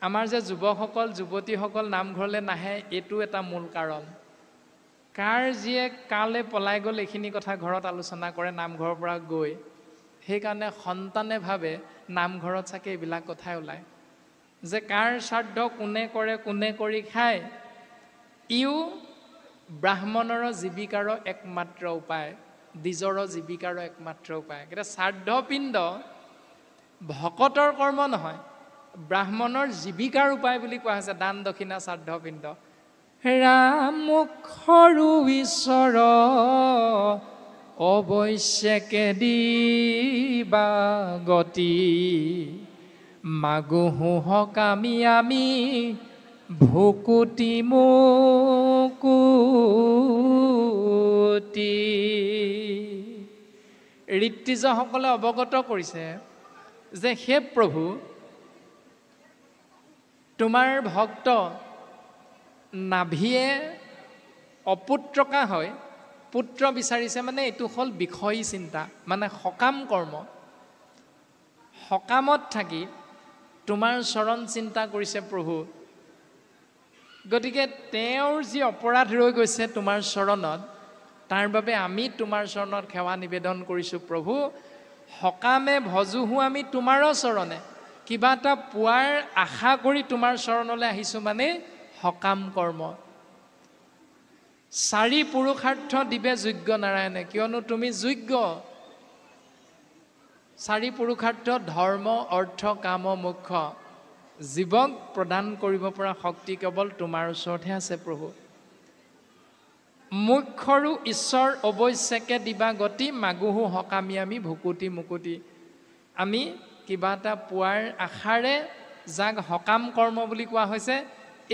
আমাৰ যে যুৱকসকল যুৱতীসকল নামঘৰলৈ নাহে এইটো এটা মূল কাৰণ। কাৰ জীয়েক কালে পলাই গ'ল এইখিনি কথা ঘৰত আলোচনা কৰে নামঘৰৰ পৰা গৈ। সেইকাৰণে সন্তানে ভাবে নামঘৰত চাগে এইবিলাক কথাই ওলায় যে কাৰ শ্ৰাদ্ধ কোনে কৰে কোনে কৰি খায়। ইও ব্ৰাহ্মণৰ জীৱিকাৰ একমাত্ৰ উপায়, দ্বিজৰ জীৱিকাৰ একমাত্ৰ উপায়। এতিয়া শ্ৰাদ্ধপিণ্ড ভকতৰ কৰ্ম নহয়, ব্ৰাহ্মণৰ জীৱিকাৰ উপায় বুলি কোৱা হৈছে দান দক্ষিণা শ্ৰাদ্ধপিণ্ড। ৰাম মুখৰু ঈশ্বৰ অৱশ্যকে দিবা গতি, মাগুহু সকামি আমি ভুকুতি মুকুতি। ঋত্বিজসকলে অৱগত কৰিছে যে হে প্ৰভু, তোমাৰ ভক্ত নাভিয়ে অপুত্ৰকা হয়, পুত্ৰ বিচাৰিছে। মানে এইটো হ'ল বিষয়ী চিন্তা, মানে সকাম কৰ্ম। সকামত থাকি তোমাৰ চৰণ চিন্তা কৰিছে প্ৰভু। গতিকে তেওঁৰ যি অপৰাধ ৰৈ গৈছে তোমাৰ চৰণত, তাৰ বাবে আমি তোমাৰ চৰণত সেৱা নিবেদন কৰিছোঁ প্ৰভু। সকামে ভজোহো আমি তোমাৰ চৰণে, কিবা এটা পোৱাৰ আশা কৰি তোমাৰ চৰণলৈ আহিছোঁ, মানে সকাম কৰ্ম। চাৰি পুৰুষাৰ্থ দিবে যোগ্য নাৰায়ণে, কিয়নো তুমি যোগ্য। চাৰি পুৰুষাৰ্থ ধৰ্ম অৰ্থ কাম মোক্ষ, জীৱক প্ৰদান কৰিব পৰা শক্তি কেৱল তোমাৰ ওচৰতহে আছে প্ৰভু। মুখ্যৰু ঈশ্বৰ অৱশ্যকে দিবা গতি, মাগুহু সকামি আমি ভুকুতি মুকুতি। আমি কিবা এটা পোৱাৰ আশাৰে, যাক সকাম কৰ্ম বুলি কোৱা হৈছে,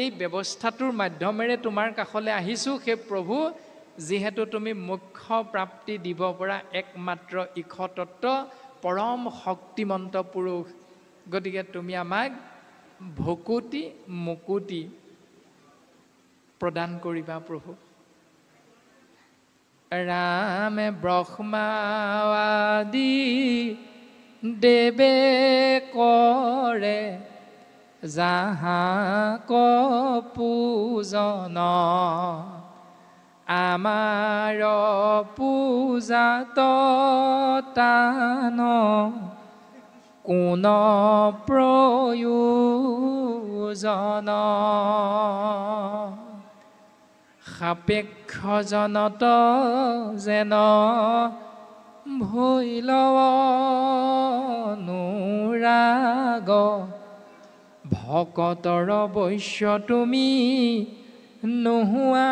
এই ব্যৱস্থাটোৰ মাধ্যমেৰে তোমাৰ কাষলৈ আহিছোঁ সেই প্ৰভু। যিহেতু তুমি মুখ্য প্ৰাপ্তি দিব পৰা একমাত্ৰ ঈশতত্ত্ব পৰম শক্তিমন্ত পুৰুষ, গতিকে তুমি আমাক ভকুতি মুকুতি প্ৰদান কৰিবা প্ৰভু। ৰামে ব্ৰহ্মাদি দেৱে কৰে যাহাক পূজন, আমাৰ পূজাত তান কোন প্ৰয়োজন, সাপেক্ষ জনত যেন ভৈল অনুৰাগ, ভকতৰ বৈশ্য তুমি নোহোৱা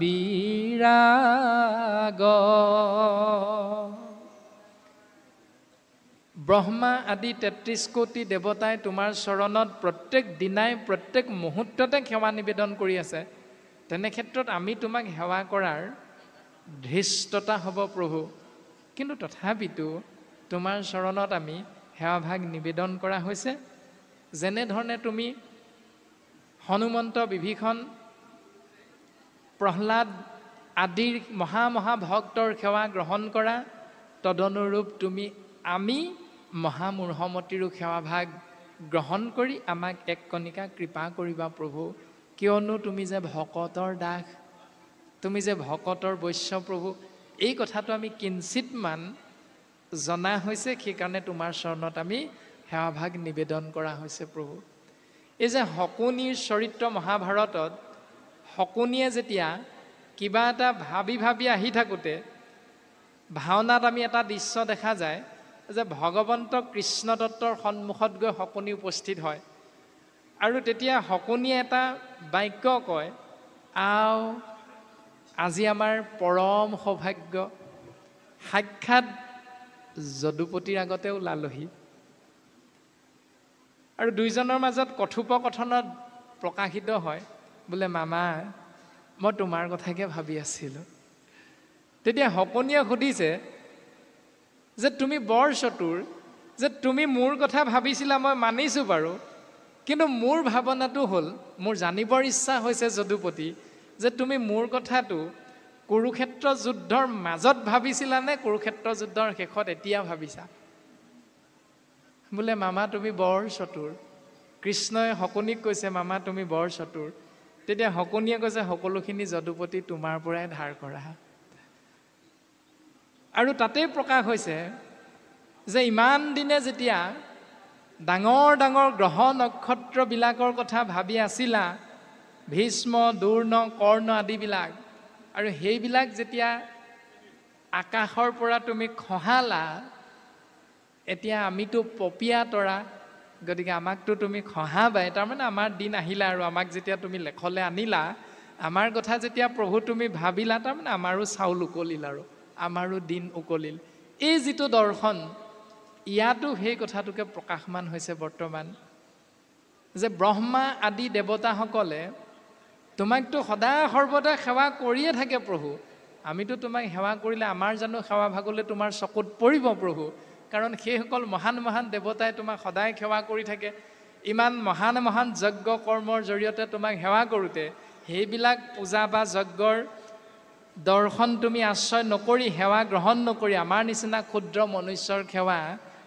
বিৰাগ। ব্ৰহ্মা আদি ৩৩ কোটি দেৱতাই তোমাৰ চৰণত প্ৰত্যেক দিনাই প্ৰত্যেক মুহূৰ্ততে সেৱা নিবেদন কৰি আছে। তেনে ক্ষেত্ৰত আমি তোমাক সেৱা কৰাৰ ধৃষ্টতা হ'ব প্ৰভু। কিন্তু তথাপিতো তোমাৰ চৰণত আমি সেৱাভাগ নিবেদন কৰা হৈছে। যেনেধৰণে তুমি হনুমন্ত, বিভীষণ, প্ৰহ্লাদ আদিৰ মহাভক্তৰ সেৱা গ্ৰহণ কৰা, তদনুৰূপ তুমি আমি মহামূঢ়মতীৰো সেৱাভাগ গ্ৰহণ কৰি আমাক এক কণিকা কৃপা কৰিবা প্ৰভু। কিয়নো তুমি যে ভকতৰ দাস, তুমি যে ভকতৰ বৈশ্য প্ৰভু, এই কথাটো আমি কিঞ্চিতমান জনা হৈছে। সেইকাৰণে তোমাৰ চৰণত আমি সেৱাভাগ নিবেদন কৰা হৈছে প্ৰভু। এই যে শকুনিৰ চৰিত্ৰ মহাভাৰতত, শকুনিয়ে যেতিয়া কিবা এটা ভাবি ভাবি আহি থাকোঁতে ভাওনাত আমি এটা দৃশ্য দেখা যায় যে ভগৱন্ত কৃষ্ণদত্তৰ সন্মুখত গৈ শকুনি উপস্থিত হয়। আৰু তেতিয়া শকুনিয়ে এটা বাক্য কয়, আও আজি আমাৰ পৰম সৌভাগ্য, সাক্ষাৎ যদুপতিৰ আগতে ওলালহি। আৰু দুইজনৰ মাজত কথোপকথনত প্ৰকাশিত হয়, বোলে মামা মই তোমাৰ কথাকে ভাবি আছিলোঁ। তেতিয়া শকুনিয়ে সুধিছে যে তুমি বৰ চতুৰ, যে তুমি মোৰ কথা ভাবিছিলা, মই মানিছোঁ বাৰু, কিন্তু মোৰ ভাৱনাটো হ'ল, মোৰ জানিবৰ ইচ্ছা হৈছে যদুপতি, যে তুমি মোৰ কথাটো কুৰুক্ষেত্ৰ যুদ্ধৰ মাজত ভাবিছিলা নে কুৰুক্ষেত্ৰ যুদ্ধৰ শেষত এতিয়া ভাবিছা? বোলে মামা তুমি বৰ চতুৰ, কৃষ্ণই শকুনিক কৈছে মামা তুমি বৰ চতুৰ, তেতিয়া শকুনিয়ে কৈছে সকলোখিনি যদুপতি তোমাৰ পৰাই ধাৰ কৰা। আৰু তাতেই প্ৰকাশ হৈছে যে ইমান দিনে যেতিয়া ডাঙৰ ডাঙৰ গ্ৰহ নক্ষত্ৰবিলাকৰ কথা ভাবি আছিলা, ভীষ্ম, দুৰ্ণ, কৰ্ণ আদিবিলাক, আৰু সেইবিলাক যেতিয়া আকাশৰ পৰা তুমি খহালা, এতিয়া আমিতো পপীয়া তৰা, গতিকে আমাকতো তুমি খহাবাই, তাৰমানে আমাৰ দিন আহিলা আৰু আমাক যেতিয়া তুমি লেখলৈ আনিলা, আমাৰ কথা যেতিয়া প্ৰভু তুমি ভাবিলা, তাৰমানে আমাৰো চাউল উকলিল আৰু আমাৰো দিন উকলিল। এই যিটো দৰ্শন, ইয়াতো সেই কথাটোকে প্ৰকাশমান হৈছে বৰ্তমান, যে ব্ৰহ্মা আদি দেৱতাসকলে তোমাকতো সদায় সৰ্বদা সেৱা কৰিয়ে থাকে প্ৰভু। আমিতো তোমাক সেৱা কৰিলে আমাৰ জানো সেৱা ভাগলৈ তোমাৰ চকুত পৰিব প্ৰভু? কাৰণ সেইসকল মহান মহান দেৱতাই তোমাক সদায় সেৱা কৰি থাকে। ইমান মহান মহান যজ্ঞ কৰ্মৰ জৰিয়তে তোমাক সেৱা কৰোঁতে সেইবিলাক পূজা বা যজ্ঞৰ দৰ্শন তুমি আশ্ৰয় নকৰি, সেৱা গ্ৰহণ নকৰি, আমাৰ নিচিনা ক্ষুদ্ৰ মনুষ্যৰ সেৱা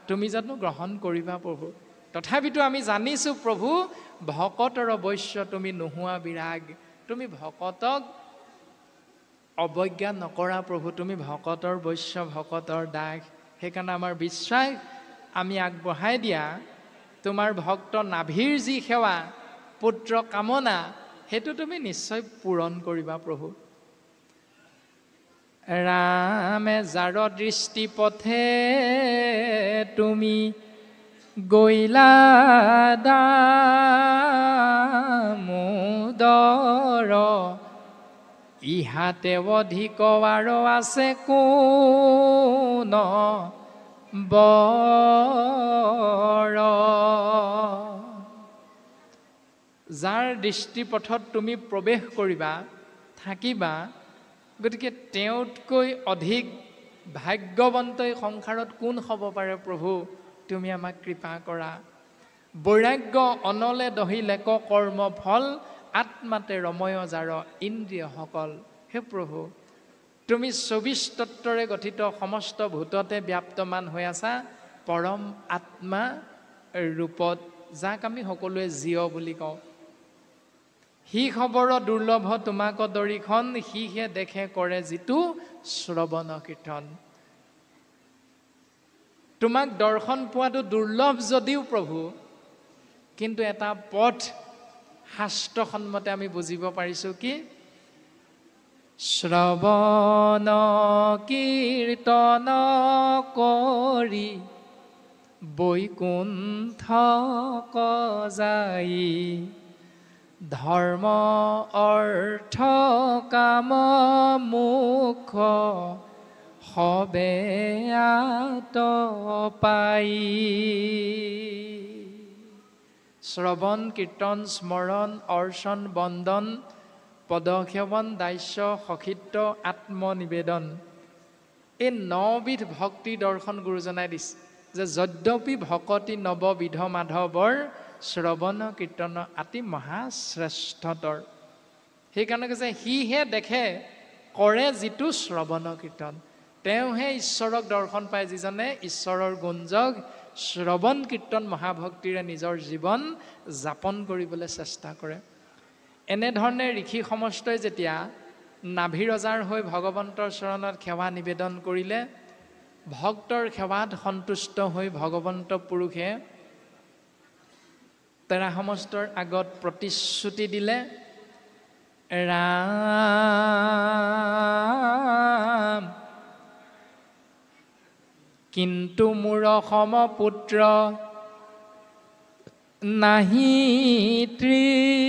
তুমি জানো গ্ৰহণ কৰিবা প্ৰভু? তথাপিতো আমি জানিছোঁ প্ৰভু, ভকতৰ অৱশ্য তুমি নোহোৱা বিৰাগ, তুমি ভকতক অৱজ্ঞা নকৰা প্ৰভু, তুমি ভকতৰ বৈশ্য, ভকতৰ দাস। সেইকাৰণে আমাৰ বিশ্বাস, আমি আগবঢ়াই দিয়া তোমাৰ ভক্ত নাভিৰ যি সেৱা, পুত্ৰ কামনা, সেইটো তুমি নিশ্চয় পূৰণ কৰিবা প্ৰভু। ৰামে যাৰ দৃষ্টি পথে তুমি গৈলা দামোদৰ, ইহাতে অধিক আৰু আছে কোন বৰ। যাৰ দৃষ্টিপথত তুমি প্ৰৱেশ কৰিবা, থাকিবা, গতিকে তেওঁতকৈ অধিক ভাগ্যৱন্তই সংসাৰত কোন হ'ব পাৰে প্ৰভু? তুমি আমাক কৃপা কৰা। বৈৰাগ্য অনলে দহিলেক কৰ্ম ফল, আত্মাতে ৰময় যাৰ ইন্দ্ৰিয়সকল। হে প্ৰভু, তুমি ২৪ তত্ত্বৰে গঠিত সমস্ত ভূততে ব্যাপ্তমান হৈ আছা পৰম আত্মা ৰূপত, যাক আমি সকলোৱে জীৱ বুলি কওঁ। সি খবৰ দুৰ্লভ তোমাক দৰিখন, সিহে দেখে কৰে যিটো শ্ৰৱণ কীৰ্তন। তোমাক দৰ্শন পোৱাটো দুৰ্লভ যদিও প্ৰভু, কিন্তু এটা পথ শাস্ত্ৰসন্মতে আমি বুজিব পাৰিছোঁ কি? শ্ৰৱণ কীৰ্তন কৰি বৈকুণ্ঠ যাই, ধৰ্ম অৰ্থ কাম মোক্ষ সবে আত পাই। শ্ৰৱণ কীৰ্তন স্মৰণ অৰ্চন বন্দন পদসেৱন দাস্য সখিত্ব আত্মনিবেদন, এই ৯বিধ ভক্তি দৰ্শন গুৰুজনাই দিছে, যে যদ্যপি ভকতি নৱবিধ মাধৱৰ, শ্ৰৱণ কীৰ্তন আতি মহাশ্ৰেষ্ঠতৰ। সেইকাৰণে কৈছে সিহে দেখে কৰে যিটো শ্ৰৱণ কীৰ্তন, তেওঁহে ঈশ্বৰক দৰ্শন পায়, যিজনে ঈশ্বৰৰ গুঞ্জক শ্ৰৱণ কীৰ্তন মহাভক্তিৰে নিজৰ জীৱন যাপন কৰিবলৈ চেষ্টা কৰে। এনেধৰণে ঋষি সমস্তই যেতিয়া নাভিৰজাৰ হৈ ভগৱন্তৰ চৰণত সেৱা নিবেদন কৰিলে, ভক্তৰ সেৱাত সন্তুষ্ট হৈ ভগৱন্ত পুৰুষে তেৰা সমস্তৰ আগত প্ৰতিশ্ৰুতি দিলে, ৰাম কিন্তু মোৰ সমপুত্ৰ নাহি ত্ৰিভুৱনে,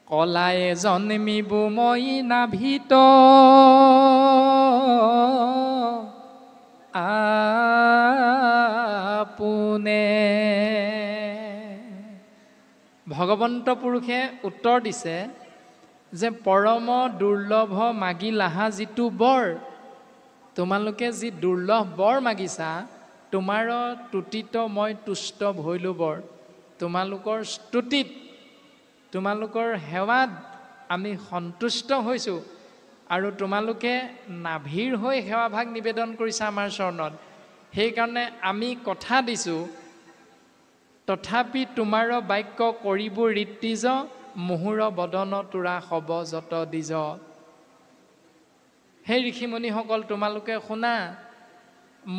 কলায়ে জন্মিব মই নাভিত আপোনে। ভগৱন্ত পুৰুষে উত্তৰ দিছে যে পৰম দুৰ্লভ মাগিলাহা যিটো বৰ, তোমালোকে যি দুৰ্লভ বৰ মাগিছা, তোমাৰ তুতিত মই তুষ্ট ভৈলো বৰ। তোমালোকৰ স্তুতিত, তোমালোকৰ সেৱাত আমি সন্তুষ্ট হৈছোঁ, আৰু তোমালোকে নাভিৰ হৈ সেৱাভাগ নিবেদন কৰিছা আমাৰ চৰণত। সেইকাৰণে আমি কথা দিছোঁ, তথাপি তোমাৰ বাক্য কৰিব ঋত্বিজ, মুহুৰ বদন তোৰা হব যত দ্বিজ। সেই ঋষিমুনিসকল তোমালোকে শুনা,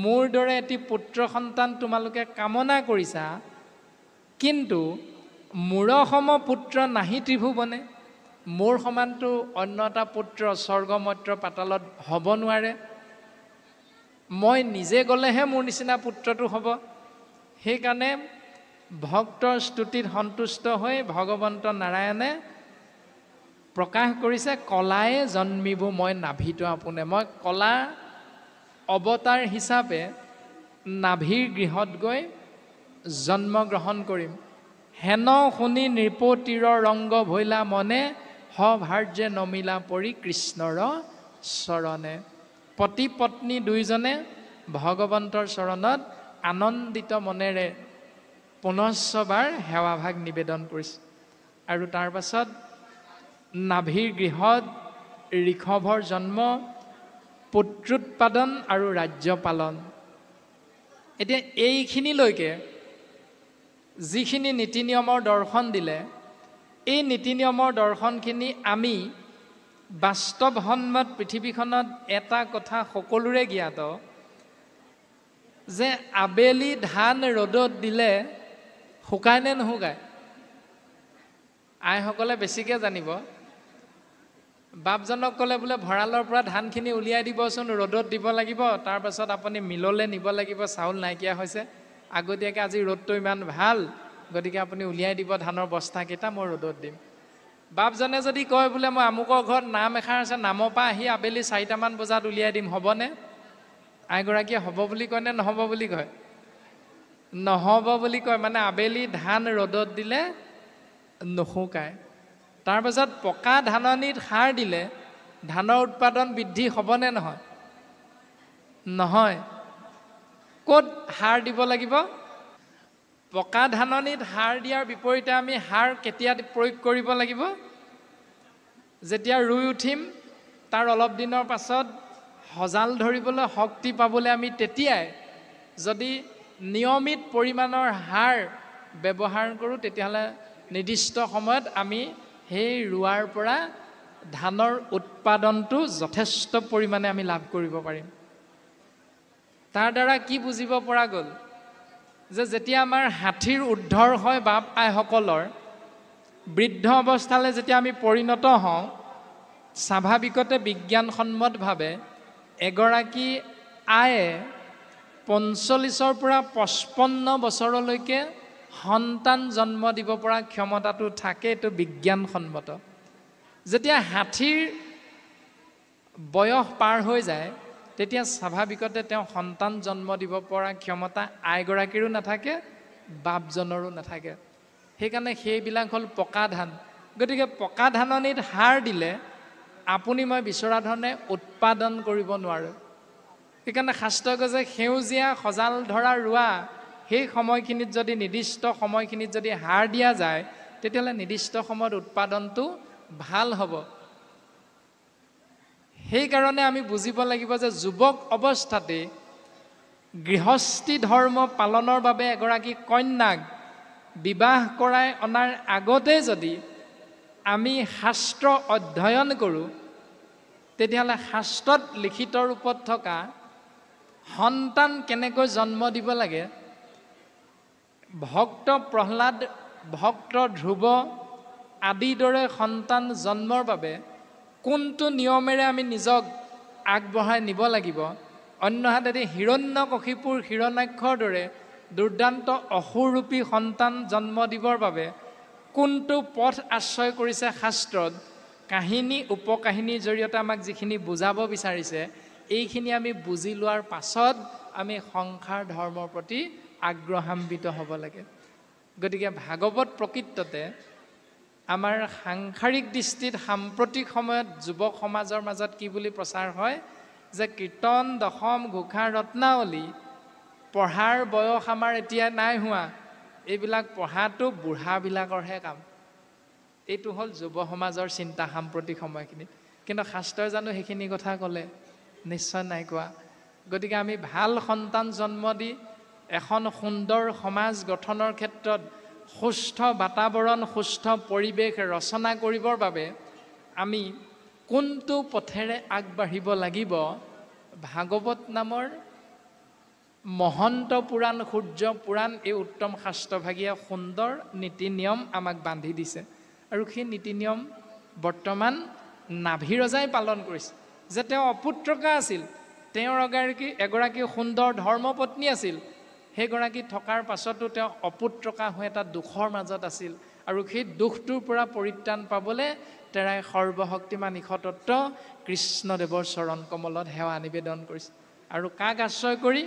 মোৰ দৰে এটি পুত্ৰ সন্তান তোমালোকে কামনা কৰিছা, কিন্তু মোৰ সম পুত্ৰ নাহি ত্ৰিভুৱনে। মোৰ সমানটো অন্য এটা পুত্ৰ স্বৰ্গমৰ্ত্য পাতালত হ'ব নোৱাৰে। মই নিজে গ'লেহে মোৰ নিচিনা পুত্ৰটো হ'ব। সেইকাৰণে ভক্তৰ স্তুতিত সন্তুষ্ট হৈ ভগৱন্ত নাৰায়ণে প্ৰকাশ কৰিছে, কলায়ে জন্মিব মই নাভিটো আপোনে। মই কলা অৱতাৰ হিচাপে নাভিৰ গৃহত গৈ জন্মগ্ৰহণ কৰিম। হেন শুনি নৃপতিৰ ৰংগ ভৈলা মনে, সভাৰ্যে নমিলা পৰি কৃষ্ণৰ চৰণে। পতি পত্নী দুইজনে ভগৱন্তৰ চৰণত আনন্দিত মনেৰে পুনশ্চবাৰ সেৱাভাগ নিবেদন কৰিছে। আৰু তাৰ পাছত নাভিৰ গৃহত ঋষভৰ জন্ম, পুত্ৰোৎপাদন আৰু ৰাজ্য পালন। এতিয়া এইখিনিলৈকে যিখিনি নীতি নিয়মৰ দৰ্শন দিলে, এই নীতি নিয়মৰ দৰ্শনখিনি আমি বাস্তৱসন্মত পৃথিৱীখনত এটা কথা সকলোৰে জ্ঞাত, যে আবেলি ধান ৰ'দত দিলে শুকায় নে নুশুকায়? আইসকলে বেছিকৈ জানিব। বাপজনক ক'লে বোলে ভঁৰালৰ পৰা ধানখিনি উলিয়াই দিবচোন, ৰ'দত দিব লাগিব, তাৰপাছত আপুনি মিললৈ নিব লাগিব, চাউল নাইকিয়া হৈছে, আগতীয়াকৈ আজি ৰ'দটো ইমান ভাল, গতিকে আপুনি উলিয়াই দিব ধানৰ বস্তাকেইটা, মই ৰ'দত দিম। বাপজনে যদি কয় বোলে মই আমুকৰ ঘৰত নাম এষাৰ আছে, নামৰ পৰা আহি আবেলি 4টামান বজাত উলিয়াই দিম, হ'বনে? আইগৰাকীয়ে হ'ব বুলি কয় নে নহ'ব বুলি কয়? নহ'ব বুলি কয়। মানে আবেলি ধান ৰ'দত দিলে নুশুকায়। তাৰপাছত পকা ধাননিত সাৰ দিলে ধানৰ উৎপাদন বৃদ্ধি হ'বনে নহয়? নহয়। ক'ত সাৰ দিব লাগিব? পকা ধাননিত সাৰ দিয়াৰ বিপৰীতে আমি সাৰ কেতিয়া প্ৰয়োগ কৰিব লাগিব? যেতিয়া ৰুই উঠিম, তাৰ অলপ দিনৰ পাছত সজাল ধৰিবলৈ, শক্তি পাবলৈ আমি তেতিয়াই যদি নিয়মিত পৰিমাণৰ সাৰ ব্যৱহাৰ কৰোঁ, তেতিয়াহ'লে নিৰ্দিষ্ট সময়ত আমি সেই ৰোৱাৰ পৰা ধানৰ উৎপাদনটো যথেষ্ট পৰিমাণে আমি লাভ কৰিব পাৰিম। তাৰ দ্বাৰা কি বুজিব পৰা গ'ল? যে যেতিয়া আমাৰ 60ৰ উৰ্ধৰ হয় বাপ আইসকলৰ, বৃদ্ধ অৱস্থালৈ যেতিয়া আমি পৰিণত হওঁ, স্বাভাৱিকতে বিজ্ঞানসন্মতভাৱে এগৰাকী আয়ে 45ৰ পৰা 55 বছৰলৈকে সন্তান জন্ম দিব পৰা ক্ষমতাটো থাকে, এইটো বিজ্ঞানসন্মত। যেতিয়া 60ৰ বয়স পাৰ হৈ যায়, তেতিয়া স্বাভাৱিকতে তেওঁ সন্তান জন্ম দিব পৰা ক্ষমতা আইগৰাকীৰো নাথাকে, বাপজনৰো নাথাকে। সেইকাৰণে সেইবিলাক হ'ল পকা ধান। গতিকে পকা ধাননিত সাৰ দিলে আপুনি মই বিচৰা ধৰণে উৎপাদন কৰিব নোৱাৰোঁ। সেইকাৰণে শাস্ত্ৰই কৈছে সেউজীয়া সজাল ধৰা ৰোৱা, সেই সময়খিনিত যদি নিৰ্দিষ্ট সময়খিনিত যদি সাৰ দিয়া যায়, তেতিয়াহ'লে নিৰ্দিষ্ট সময়ত উৎপাদনটো ভাল হ'ব। সেইকাৰণে আমি বুজিব লাগিব যে যুৱক অৱস্থাতে গৃহস্থী ধৰ্ম পালনৰ বাবে এগৰাকী কন্যাক বিবাহ কৰাই অনাৰ আগতে যদি আমি শাস্ত্ৰ অধ্যয়ন কৰোঁ, তেতিয়াহ'লে শাস্ত্ৰত লিখিত ৰূপত থকা সন্তান কেনেকৈ জন্ম দিব লাগে, ভক্ত প্ৰহ্লাদ, ভক্ত ধ্ৰুৱ আদিৰ দৰে সন্তান জন্মৰ বাবে কোনটো নিয়মেৰে আমি নিজক আগবঢ়াই নিব লাগিব, অন্যহাতেদি হিৰণ্যকশিপুৰ হিৰণ্যাক্ষৰ দৰে দুৰ্দান্ত অসুৰৰূপী সন্তান জন্ম দিবৰ বাবে কোনটো পথ আশ্ৰয় কৰিছে শাস্ত্ৰত, কাহিনী উপকাহিনীৰ জৰিয়তে আমাক যিখিনি বুজাব বিচাৰিছে, এইখিনি আমি বুজি লোৱাৰ পাছত আমি সংসাৰ ধৰ্মৰ প্ৰতি আগ্ৰহান্বিত হ'ব লাগে। গতিকে ভাগৱত প্ৰকৃততে আমাৰ সাংসাৰিক দৃষ্টিত সাম্প্ৰতিক সময়ত যুৱক সমাজৰ মাজত কি বুলি প্ৰচাৰ হয়, যে কীৰ্তন দশম ঘোষা ৰত্নাৱলী পঢ়াৰ বয়স আমাৰ এতিয়া নাই হোৱা, এইবিলাক পঢ়াটো বুঢ়াবিলাকৰহে কাম। এইটো হ'ল যুৱ সমাজৰ চিন্তা সাম্প্ৰতিক সময়খিনিত। কিন্তু শাস্ত্ৰই জানো সেইখিনি কথা ক'লে? নিশ্চয় নাই কোৱা। গতিকে আমি ভাল সন্তান জন্ম দি এখন সুন্দৰ সমাজ গঠনৰ ক্ষেত্ৰত সুস্থ বাতাবৰণ সুস্থ পৰিৱেশ ৰচনা কৰিবৰ বাবে আমি কোনটো পথেৰে আগবাঢ়িব লাগিব ভাগৱত নামৰ মহন্ত পুৰাণ সূৰ্য পুৰাণ এই উত্তম শাস্ত্ৰভাগীয়ে সুন্দৰ নীতি নিয়ম আমাক বান্ধি দিছে আৰু সেই নীতি নিয়ম বৰ্তমান নাভি ৰজাই পালন কৰিছে যে তেওঁ অপুত্ৰকা আছিল তেওঁৰ এগৰাকী সুন্দৰ ধৰ্মপত্নী আছিল সেইগৰাকী থকাৰ পাছতো তেওঁ অপুত্ৰকা হৈ এটা দুখৰ মাজত আছিল আৰু সেই দুখটোৰ পৰা পৰিত্ৰাণ পাবলৈ তেৰাই সৰ্বশক্তিমান ঈশতত্ব কৃষ্ণদেৱৰ চৰণ কমলত সেৱা নিবেদন কৰিছে আৰু কাক আশ্ৰয় কৰি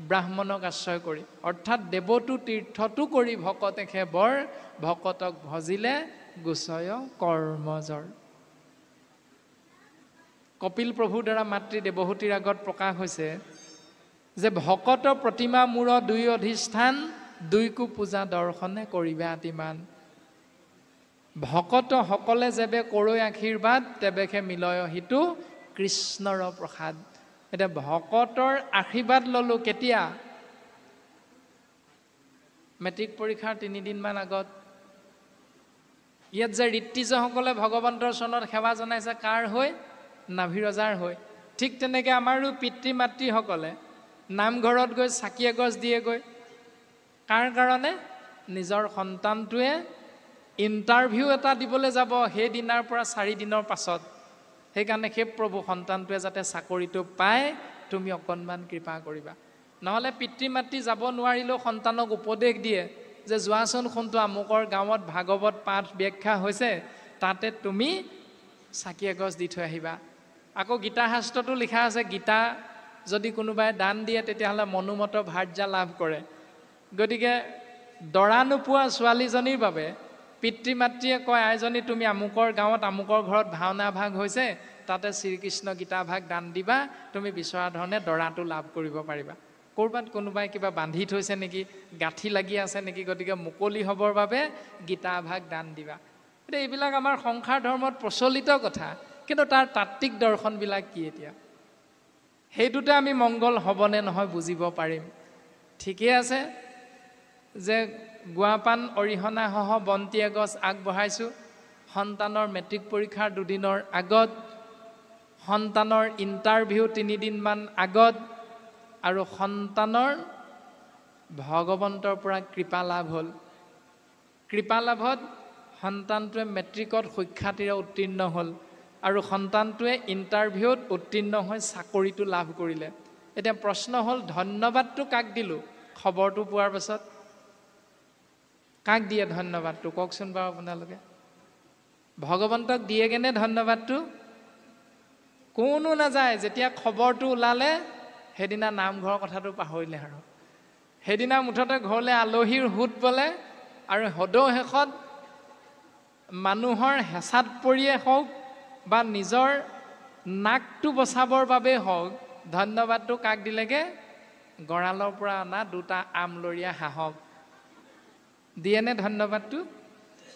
ব্ৰাহ্মণক আশ্ৰয় কৰি অৰ্থাৎ দেৱতো তীৰ্থতো কৰি ভকতেখে বৰ ভকতক ভজিলে গোচয় কৰ্মজৰ কপিল প্ৰভুৰ দ্বাৰা মাতৃ দেৱহূতিৰ আগত প্ৰকাশ হৈছে যে ভকত প্ৰতিমা মূৰ দুই অধিষ্ঠান দুইকো পূজা দৰ্শনে কৰিবা আতিমান ভকত সকলে যেবে কৰৈ আশীৰ্বাদ তেবেখে মিলয় হিতু কৃষ্ণৰ প্ৰসাদ এতিয়া ভকতৰ আশীৰ্বাদ ললো কেতিয়া মেট্ৰিক পৰীক্ষাৰ 3 দিনমান আগত ইয়াত যে ঋত্বিজসকলে ভগৱন্তৰ চৰণত সেৱা জনাইছে কাৰ হৈ নাভি ৰজাৰ হৈ ঠিক তেনেকৈ আমাৰো পিতৃ মাতৃসকলে নামঘৰত গৈ চাকি এগছ দিয়েগৈ কাৰ কাৰণে নিজৰ সন্তানটোৱে ইণ্টাৰভিউ এটা দিবলৈ যাব সেই দিনাৰ পৰা 4 দিনৰ পাছত সেইকাৰণে সেই প্ৰভু সন্তানটোৱে যাতে চাকৰিটো পায় তুমি অকণমান কৃপা কৰিবা নহ'লে পিতৃ মাতৃ যাব নোৱাৰিলেও সন্তানক উপদেশ দিয়ে যে যোৱাচোন কোনটো আমুকৰ গাঁৱত ভাগৱত পাঠ ব্যাখ্যা হৈছে তাতে তুমি চাকি এগছ দি থৈ আহিবা আকৌ গীতা শাস্ত্ৰতো লিখা আছে গীতা যদি কোনোবাই দান দিয়ে তেতিয়াহ'লে মনোমত ভাৰ্যা লাভ কৰে গতিকে দৰা নোপোৱা ছোৱালীজনীৰ বাবে পিতৃ মাতৃয়ে কয় আইজনী তুমি আমুকৰ গাঁৱত আমুকৰ ঘৰত ভাওনা ভাগ হৈছে তাতে শ্ৰীকৃষ্ণ গীতা ভাগ দান দিবা তুমি বিচৰা ধৰণে দৰাটো লাভ কৰিব পাৰিবা ক'ৰবাত কোনোবাই কিবা বান্ধি থৈছে নেকি গাঁঠি লাগি আছে নেকি গতিকে মুকলি হ'বৰ বাবে গীতা ভাগ দান দিবা এতিয়া এইবিলাক আমাৰ সংসাৰ ধৰ্মত প্ৰচলিত কথা কিন্তু তাৰ তাত্ত্বিক দৰ্শনবিলাক কি এতিয়া সেইটোতে আমি মংগল হ'বনে নহয় বুজিব পাৰিম ঠিকেই আছে যে গুৱাপান অৰিহণা সহ বন্তি এগছ আগবঢ়াইছোঁ সন্তানৰ মেট্ৰিক পৰীক্ষাৰ 2 দিনৰ আগত সন্তানৰ ইণ্টাৰভিউ 3 দিনমান আগত আৰু সন্তানৰ ভগৱন্তৰ পৰা কৃপা লাভ হ'ল কৃপা লাভত সন্তানটোৱে মেট্ৰিকত সুখ্যাতিৰে উত্তীৰ্ণ হ'ল আৰু সন্তানটোৱে ইণ্টাৰভিউত উত্তীৰ্ণ হৈ চাকৰিটো লাভ কৰিলে এতিয়া প্ৰশ্ন হ'ল ধন্যবাদটো কাক দিলোঁ খবৰটো পোৱাৰ পাছত কাক দিয়ে ধন্যবাদটো কওকচোন বাৰু আপোনালোকে ভগৱন্তক দিয়েগেনে ধন্যবাদটো কোনো নাযায় যেতিয়া খবৰটো ওলালে সেইদিনা নামঘৰৰ কথাটো পাহৰিলে আৰু সেইদিনা মুঠতে ঘৰলৈ আলহীৰ সোঁত বোলে আৰু সদৌ শেষত মানুহৰ হেঁচাত পৰিয়ে হওক বা নিজৰ নাকটো বচাবৰ বাবেই হওক ধন্যবাদটো কাক দিলেগে গঁৰালৰ পৰা অনা 2টা আমলৰীয়া হাঁহক দিয়েনে ধন্যবাদটো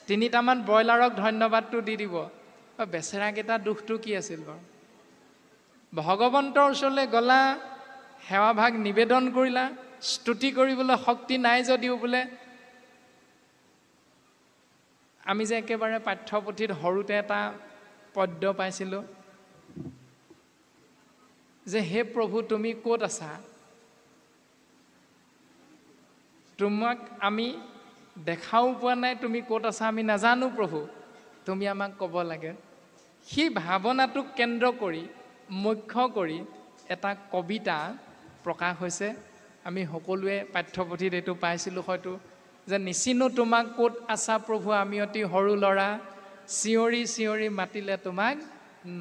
3টামান ব্ৰইলাৰক ধন্যবাদটো দি দিব বেচেৰাকেইটা দুখটো কি আছিল বাৰু ভগৱন্তৰ ওচৰলৈ গ'লা সেৱাভাগ নিবেদন কৰিলা স্তুতি কৰিবলৈ শক্তি নাই যদিও বোলে আমি যে একেবাৰে পাঠ্যপুথিত সৰুতে এটা পদ্য পাইছিলোঁ যে হে প্ৰভু তুমি ক'ত আছা তোমাক আমি দেখাও পোৱা নাই তুমি ক'ত আছা আমি নাজানো প্ৰভু তুমি আমাক ক'ব লাগে সেই ভাৱনাটোক কেন্দ্ৰ কৰি মুখ্য কৰি এটা কবিতা প্ৰকাশ হৈছে আমি সকলোৱে পাঠ্যপুথিত এইটো পাইছিলোঁ হয়তো যে নিচিনো তোমাক ক'ত আছা প্ৰভু আমি অতি সৰু ল'ৰা চিঞৰি চিঞৰি মাতিলে তোমাক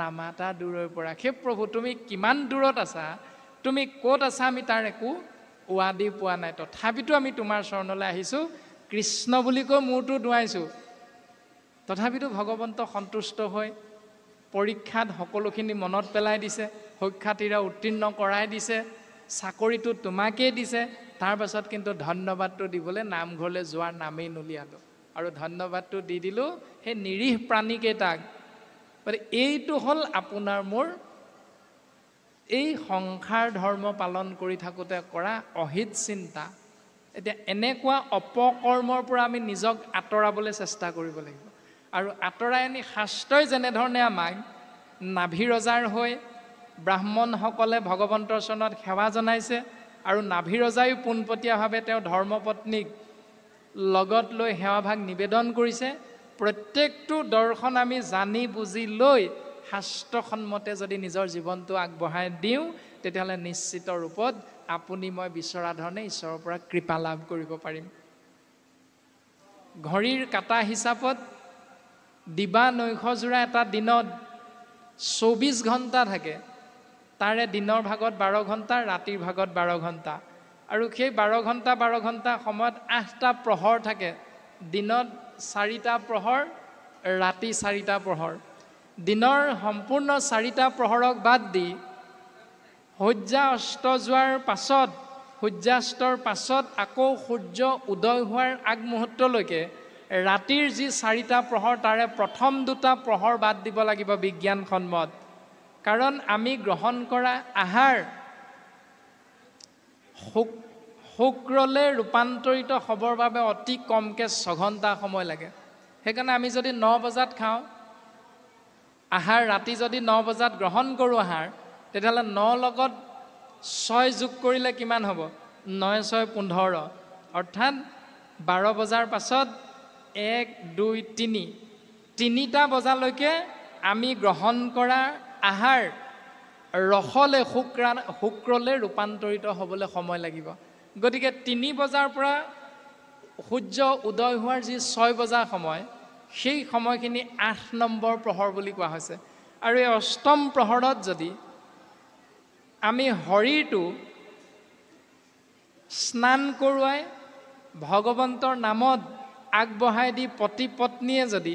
নামাতা দূৰৰ পৰা সেই প্ৰভু তুমি কিমান দূৰত আছা তুমি ক'ত আছা আমি তাৰ একো উৱাদি পোৱা নাই তথাপিতো আমি তোমাৰ চৰণলৈ আহিছোঁ কৃষ্ণ বুলি কৈ মূৰটো দুৱাইছোঁ তথাপিতো ভগৱন্ত সন্তুষ্ট হৈ পৰীক্ষাত সকলোখিনি মনত পেলাই দিছে সুখ্যাতিৰে উত্তীৰ্ণ কৰাই দিছে চাকৰিটো তোমাকেই দিছে তাৰ পাছত কিন্তু ধন্যবাদটো দিবলৈ নামঘৰলৈ যোৱাৰ নামেই নুলিয়ালোঁ আৰু ধন্যবাদটো দি দিলোঁ সেই নিৰীহ প্ৰাণীকেইটাক এইটো হ'ল আপোনাৰ মোৰ এই সংসাৰ ধৰ্ম পালন কৰি থাকোঁতে কৰা অহিত চিন্তা, এতিয়া এনেকুৱা অপকৰ্মৰ পৰা আমি নিজক আঁতৰাবলৈ চেষ্টা কৰিব লাগিব। আৰু আঁতৰাই আনি শাস্ত্ৰই যেনেধৰণে আমাক নাভি ৰজাৰ হৈ ব্ৰাহ্মণসকলে ভগৱন্তৰ চৰণত সেৱা জনাইছে, আৰু নাভি ৰজায়ো পোনপটীয়াভাৱে তেওঁ ধৰ্মপত্নীক লগত লৈ সেৱাভাগ নিবেদন কৰিছে। প্ৰত্যেকটো দৰ্শন আমি জানি বুজি লৈ শাস্ত্ৰসন্মতে যদি নিজৰ জীৱনটো আগবঢ়াই দিওঁ, তেতিয়াহ'লে নিশ্চিত ৰূপত আপুনি মই বিচৰা ধৰণে ঈশ্বৰৰ পৰা কৃপা লাভ কৰিব পাৰিম। ঘড়ীৰ কাটা হিচাপত দিবা নৈশজোৰা এটা দিনত 24 ঘণ্টা থাকে। তাৰে দিনৰ ভাগত 12 ঘণ্টা, ৰাতিৰ ভাগত 12 ঘণ্টা। আৰু সেই 12 ঘণ্টা 12 ঘণ্টা সময়ত 8টা প্ৰহৰ থাকে। দিনত 4টা প্ৰহৰ, ৰাতি 4টা প্ৰহৰ। দিনৰ সম্পূৰ্ণ 4টা প্ৰহৰক বাদ দি সূৰ্যাস্ত যোৱাৰ পাছত, সূৰ্যাস্তৰ পাছত আকৌ সূৰ্য উদয় হোৱাৰ আগমুহূৰ্তলৈকে ৰাতিৰ যি 4টা প্ৰহৰ, তাৰে প্ৰথম 2টা প্ৰহৰ বাদ দিব লাগিব বিজ্ঞানসন্মত। কাৰণ আমি গ্ৰহণ কৰা আহাৰ শুক্ৰলৈ ৰূপান্তৰিত হ'বৰ বাবে অতি কমকৈ 6 ঘণ্টা সময় লাগে। সেইকাৰণে আমি যদি 9 বজাত খাওঁ আহাৰ, ৰাতি যদি 9 বজাত গ্ৰহণ কৰোঁ আহাৰ, তেতিয়াহ'লে 9 লগত 6 যোগ কৰিলে কিমান হ'ব? 9 × 6 = 15। অৰ্থাৎ 12 বজাৰ পাছত 1, 2, 3, 3টা বজালৈকে আমি গ্ৰহণ কৰা আহাৰ ৰসলে শুক্ৰলৈ ৰূপান্তৰিত হ'বলৈ সময় লাগিব। গতিকে 3 বজাৰ পৰা সূৰ্য উদয় হোৱাৰ যি 6 বজা সময়, সেই সময়খিনি 8 নম্বৰ প্ৰহৰ বুলি কোৱা হৈছে। আৰু এই অষ্টম প্ৰহৰত যদি আমি শৰীৰটো স্নান কৰোৱাই ভগৱন্তৰ নামত আগবঢ়াই দি পতি পত্নীয়ে যদি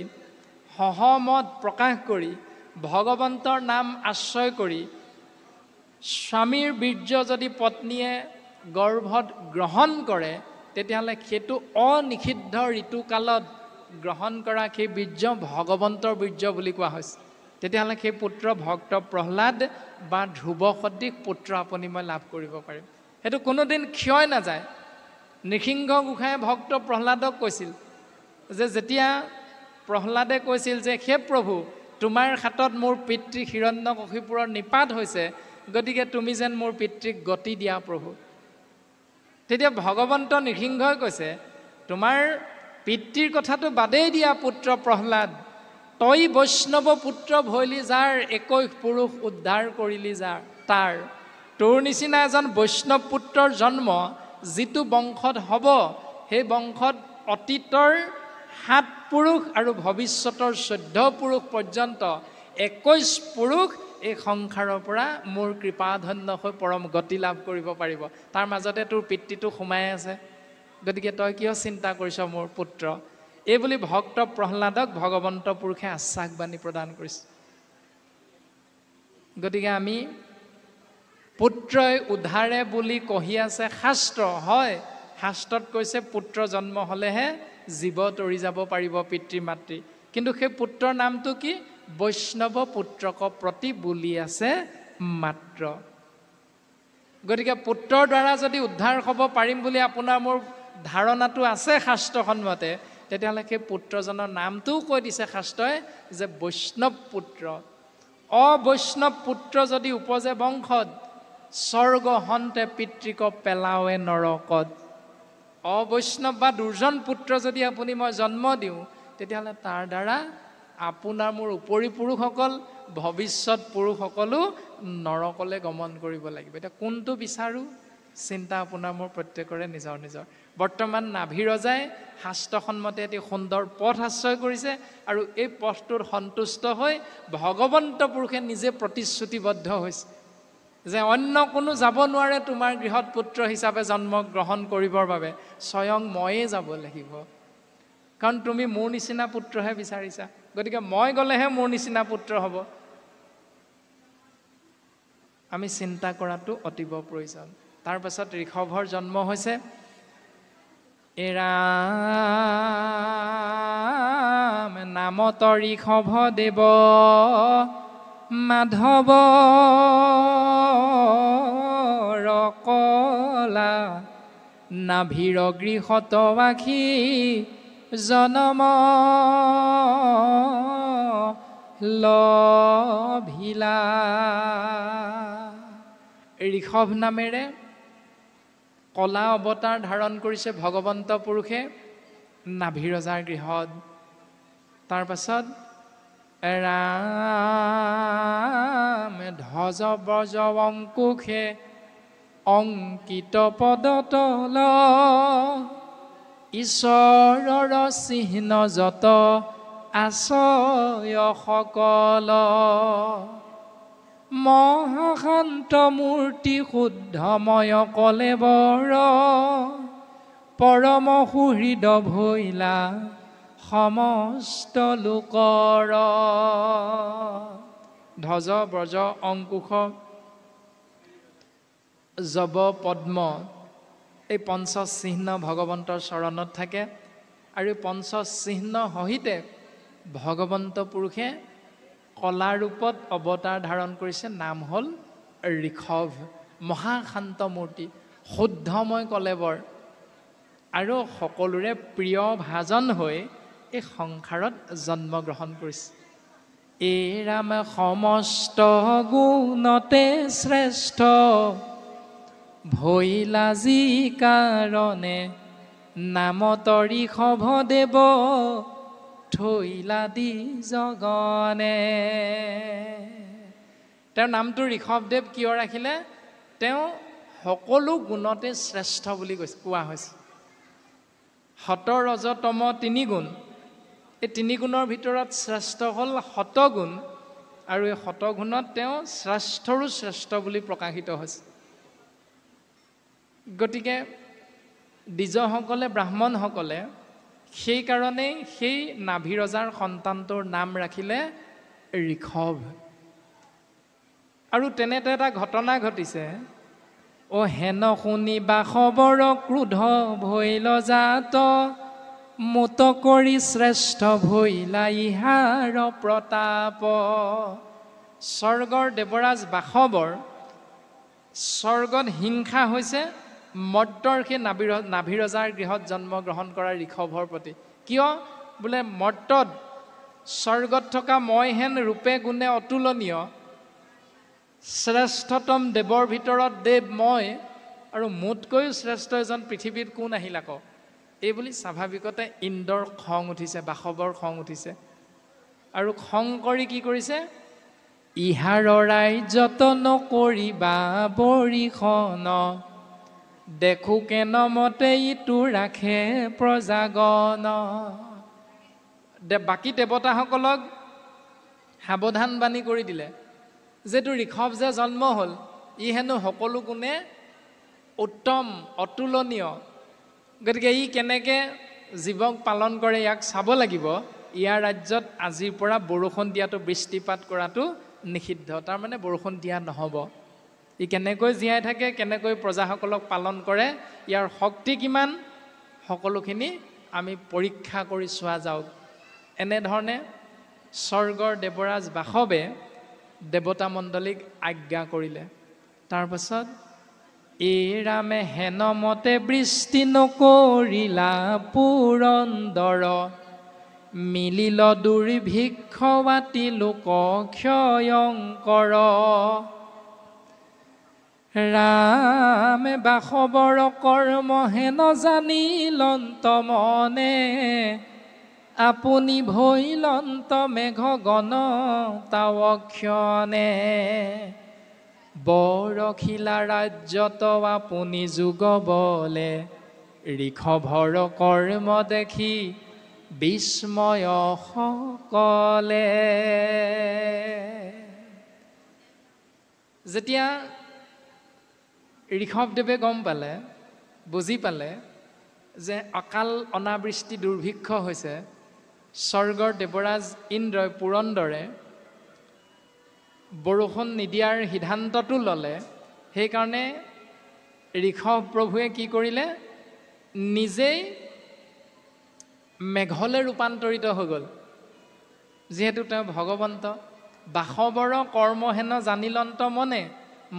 সহমত প্ৰকাশ কৰি ভগৱন্তৰ নাম আশ্ৰয় কৰি স্বামীৰ বীৰ্য যদি পত্নীয়ে গৰ্ভত গ্ৰহণ কৰে, তেতিয়াহ'লে সেইটো অনিষিদ্ধ ঋতুকালত গ্ৰহণ কৰা সেই বীৰ্য ভগৱন্তৰ বীৰ্য বুলি কোৱা হৈছে। তেতিয়াহ'লে সেই পুত্ৰ ভক্ত প্ৰহ্লাদ বা ধ্ৰুৱ সদৃশ পুত্ৰ আপুনি মই লাভ কৰিব পাৰিম। সেইটো কোনোদিন ক্ষয় নাযায়। নৃসিংহ গোসাঁয়ে ভক্ত প্ৰহ্লাদক কৈছিল যে, যেতিয়া প্ৰহ্লাদে কৈছিল যে হে প্ৰভু, তোমাৰ হাতত মোৰ পিতৃ হিৰণ্যকশিপুৰৰ নিপাত হৈছে, গতিকে তুমি যেন মোৰ পিতৃক গতি দিয়া প্ৰভু। তেতিয়া ভগৱন্ত নৃসিংহই কৈছে, তোমাৰ পিতৃৰ কথাটো বাদেই দিয়া পুত্ৰ প্ৰহ্লাদ, তই বৈষ্ণৱ পুত্ৰ ভৈলি যাৰ, 21 পুৰুষ উদ্ধাৰ কৰিলি যাৰ তাৰ। তোৰ নিচিনা এজন বৈষ্ণৱ পুত্ৰৰ জন্ম যিটো বংশত হ'ব, সেই বংশত অতীতৰ 7 পুৰুষ আৰু ভৱিষ্যতৰ 14 পুৰুষ পৰ্যন্ত 21 পুৰুষ এই সংসাৰৰ পৰা মোৰ কৃপাধন্য হৈ পৰম গতি লাভ কৰিব পাৰিব। তাৰ মাজতে তোৰ পিতৃটো সোমাই আছে, গতিকে তই কিয় চিন্তা কৰিছ মোৰ পুত্ৰ? এই বুলি ভক্ত প্ৰহ্লাদক ভগৱন্ত পুৰুষে আশ্বাসবাণী প্ৰদান কৰিছে। গতিকে আমি পুত্ৰই উদ্ধাৰে বুলি কহি আছে শাস্ত্ৰ। হয়, শাস্ত্ৰত কৈছে পুত্ৰ জন্ম হ'লেহে জীৱ তৰি যাব পাৰিব পিতৃ মাতৃ। কিন্তু সেই পুত্ৰৰ নামটো কি? বৈষ্ণৱ পুত্ৰক প্ৰতি বুলি আছে মাত্ৰ। গতিকে পুত্ৰৰ দ্বাৰা যদি উদ্ধাৰ হ'ব পাৰিম বুলি আপোনাৰ মোৰ ধাৰণাটো আছে শাস্ত্ৰসন্মতে, তেতিয়াহ'লে সেই পুত্ৰজনৰ নামটোও কৈ দিছে শাস্ত্ৰই যে বৈষ্ণৱ পুত্ৰ। অবৈষ্ণৱ পুত্ৰ যদি উপজে বংশত, স্বৰ্গ হন্তে পিতৃক পেলাৱে নৰকত। অবৈষ্ণৱ বা দুৰ্জন পুত্ৰ যদি আপুনি মই জন্ম দিওঁ, তেতিয়াহ'লে তাৰ দ্বাৰা আপোনাৰ মোৰ উপৰি পুৰুষসকল, ভৱিষ্যত পুৰুষসকলো নৰকলৈ গমন কৰিব লাগিব। এতিয়া কোনটো বিচাৰোঁ? চিন্তা আপোনাৰ মোৰ প্ৰত্যেকৰে নিজৰ নিজৰ। বৰ্তমান নাভি ৰজাই শাস্ত্ৰসন্মতে এটি সুন্দৰ পথ আশ্ৰয় কৰিছে, আৰু এই পথটোত সন্তুষ্ট হৈ ভগৱন্ত পুৰুষে নিজে প্ৰতিশ্ৰুতিবদ্ধ হৈছে যে অন্য কোনো যাব নোৱাৰে তোমাৰ গৃহত পুত্ৰ হিচাপে জন্ম গ্ৰহণ কৰিবৰ বাবে, স্বয়ং ময়ে যাব লাগিব। কাৰণ তুমি মোৰ নিচিনা পুত্ৰহে বিচাৰিছা, গতিকে মই গ'লেহে মোৰ নিচিনা পুত্ৰ হ'ব। আমি চিন্তা কৰাটো অতীৱ প্ৰয়োজন। তাৰপাছত ঋষভৰ জন্ম হৈছে। এৰাম নামত ঋষভ দেৱ মাধৱ কলা নাভিৰ গৃহত আখি জনম লভিলা। ঋষভ নামেৰে কলা অৱতাৰ ধাৰণ কৰিছে ভগৱন্ত পুৰুষে নাভিৰজাৰ গৃহত। তাৰ পাছত ৰাম ধ্বজ ব্ৰজ অংকুশে অংকিত পদতল ঈশ্বৰৰ চিহ্ন যত আছয় সকল মহাশান্ত মূৰ্তি শুদ্ধময় কলেবৰ পৰম সুহৃদ ভৈলা সমস্ত লোকৰ। ধ্বজ ব্ৰজ অংকুশ যৱ পদ্ম এই পঞ্চচিহ্ন ভগৱন্তৰ চৰণত থাকে আৰু পঞ্চচিহ্ন সহিতে ভগৱন্ত পুৰুষে কলা ৰূপত অৱতাৰ ধাৰণ কৰিছে। নাম হ'ল ঋষভ। মহাশান্ত মূৰ্তি, শুদ্ধময় কলেবৰ আৰু সকলোৰে প্ৰিয় ভাজন হৈ এই সংসাৰত জন্মগ্ৰহণ কৰিছে। এই ৰাম সমস্ত গুণতে শ্ৰেষ্ঠ ভৈলা যি কাৰণে নামত ঋষভ দেৱ থৈলা দি জগনে। তেওঁৰ নামটো ঋষভদেৱ কিয় ৰাখিলে? তেওঁ সকলো গুণতে শ্ৰেষ্ঠ বুলি কোৱা হৈছে। সত ৰজ তম তিনি গুণ, এই তিনি গুণৰ ভিতৰত শ্ৰেষ্ঠ হ'ল সতগুণ আৰু এই সতগুণত তেওঁ শ্ৰেষ্ঠৰো শ্ৰেষ্ঠ বুলি প্ৰকাশিত হৈছে। গতিকে দ্বিজসকলে ব্ৰাহ্মণসকলে সেইকাৰণেই সেই নাভিৰজাৰ সন্তানটোৰ নাম ৰাখিলে ঋষভ। আৰু তেনেতে এটা ঘটনা ঘটিছে। অ হেন শুনি বাসৱৰ ক্ৰোধ ভৈল জাত মোত কৰি শ্ৰেষ্ঠ ভৈলা ইহাৰ প্ৰতাপ। স্বৰ্গৰ দেৱৰাজ বাসৱৰ স্বৰ্গত হিংসা হৈছে মৰ্তৰ সেই নাভিৰজাৰ গৃহত জন্মগ্ৰহণ কৰা ঋষভৰ প্ৰতি। কিয় বোলে মৰ্তত স্বৰ্গত থকা মই হেন ৰূপে গুণে অতুলনীয়, শ্ৰেষ্ঠতম দেৱৰ ভিতৰত দেৱ মই, আৰু মোতকৈও শ্ৰেষ্ঠ এজন পৃথিৱীত কোন আহিল আকৌ? এই বুলি স্বাভাৱিকতে ইন্দ্ৰৰ খং উঠিছে, বাসৱৰ খং উঠিছে। আৰু খং কৰি কি কৰিছে? ইহাৰ ৰাজ্যত নকৰিবা বৰিখন দেখো কেন মতে ইটো ৰাখে প্ৰজাগণ। বাকী দেৱতাসকলক সাৱধান বাণী কৰি দিলে যেটো ঋষভ যে জন্ম হ'ল ই হেনো সকলো গুণে উত্তম অতুলনীয়, গতিকে ই কেনেকে জীৱক পালন কৰে ইয়াক চাব লাগিব। ইয়াৰ ৰাজ্যত আজিৰ পৰা বৰষুণ দিয়াটো, বৃষ্টিপাত কৰাটো নিষিদ্ধ। তাৰমানে বৰষুণ দিয়া নহ'ব। ই কেনেকৈ জীয়াই থাকে, কেনেকৈ প্ৰজাসকলক পালন কৰে, ইয়াৰ শক্তি কিমান, সকলোখিনি আমি পৰীক্ষা কৰি চোৱা যাওক। এনেধৰণে স্বৰ্গৰ দেৱৰাজ বাসৱে দেৱতা মণ্ডলীক আজ্ঞা কৰিলে। তাৰপাছত এই ৰামে হেন মতে বৃষ্টি নকৰিলা পুৰন্দৰ মিলিল দুৰ্ভিক্ষ বাতি লোক ক্ষয়ংকৰ। ৰামে বাসৱৰ কৰ্ম হেন জানিলন্ত মনে আপুনি ভৈলন্ত মেঘ গণ তাৱক্ষণে। বৰশিলা ৰাজ্যত আপুনি যোগ বলে ঋষভৰ কৰ্ম দেখি বিস্ময় সকলে। যেতিয়া ঋষভদেৱে গম পালে, বুজি পালে যে অকাল অনাবৃষ্টি দুৰ্ভিক্ষ হৈছে, স্বৰ্গৰ দেৱৰাজ ইন্দ্ৰই পুৰন্দৰে বৰষুণ নিদিয়াৰ সিদ্ধান্তটো ল'লে, সেইকাৰণে ঋষভ প্ৰভুৱে কি কৰিলে? নিজেই মেঘলৈ ৰূপান্তৰিত হৈ গ'ল। যিহেতু তেওঁ ভগৱন্ত, বাসৱৰ কৰ্ম হেন জানিলন্ত মনে,